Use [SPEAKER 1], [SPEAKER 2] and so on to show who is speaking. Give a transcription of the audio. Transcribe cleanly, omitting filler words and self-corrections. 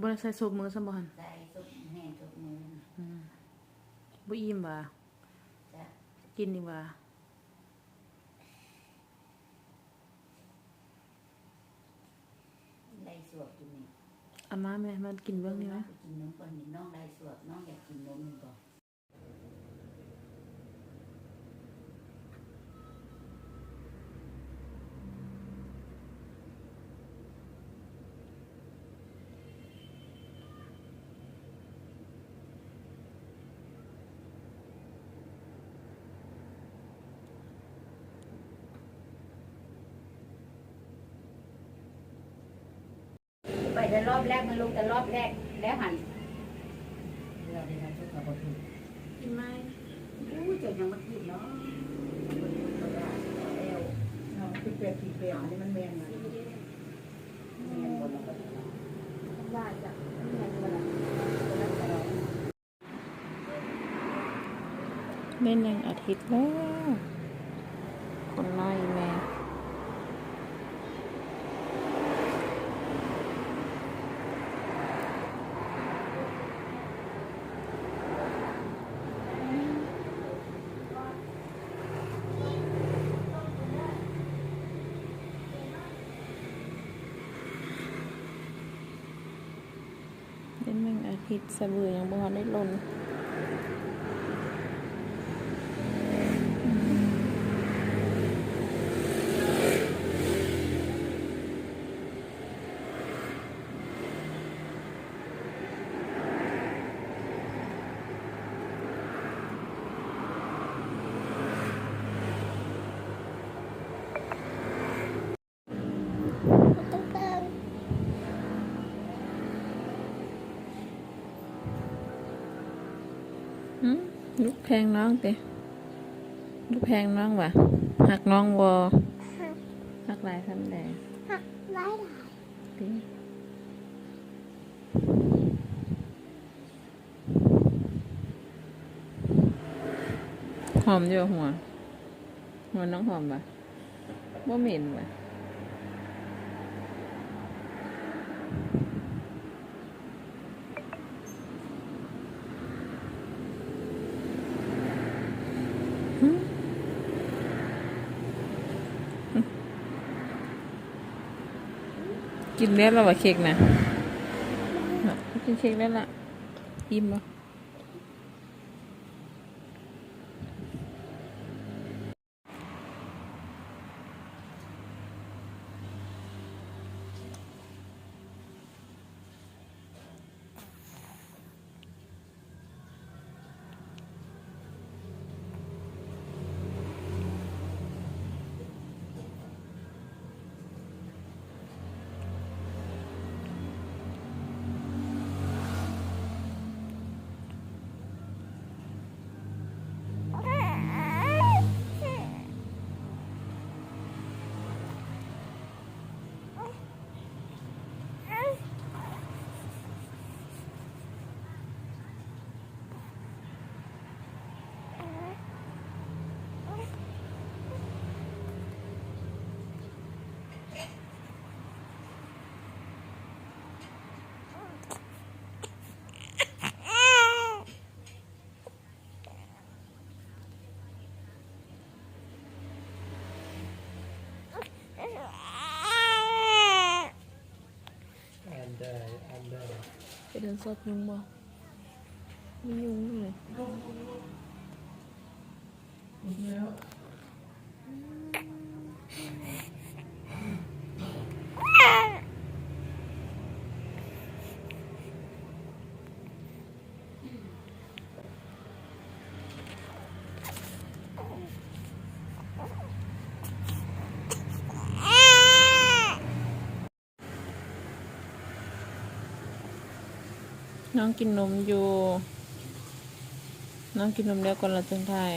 [SPEAKER 1] บ่ได้ใส่ซุปมือซะบ่หั่น
[SPEAKER 2] ใส่ซุปแห้งซุปมือ
[SPEAKER 1] บ่อิ่มว่า
[SPEAKER 2] จ้ะ
[SPEAKER 1] กินดีว่า
[SPEAKER 2] ได้สวบกินนี่
[SPEAKER 1] เอามาแม่มากินเบิ่งนี่นะ
[SPEAKER 2] กินนมก่อนนี่น้องได้สวบน้องอยากกินนมก่อนไปแต่รอบแรกมันลงแต่รอบแรกแล้วหันเราได้ทำชุดกับบะหมี่
[SPEAKER 1] กินไหม
[SPEAKER 2] อู้เจ๋งยังมากินเนาะน้องที่เปรี้ยวนี่มันแมนมาแมนบนลงไปว่าจะแมนบนลง
[SPEAKER 1] เล่นยังอาทิตย์แล้วคนไล่แม่เล่นแมงอาทิตย์สะบือยังบ่ทันได้ลนลูกแพงน้องเตะลูกแพงน้องวะหักน้องวอหักลายทำแดง
[SPEAKER 3] หักหลาย
[SPEAKER 1] ติหอมอยู่หัวน้องหอมปะบ่เหม็นปะกินแล้วเราว่าเค้กนะกินเค้กแล้วล่ะอิ่มบ่ไปเดินสดยุงบ่มียุงเลยน้องกินนมอยู่น้องกินนมแล้วก่อนเราจึงถ่าย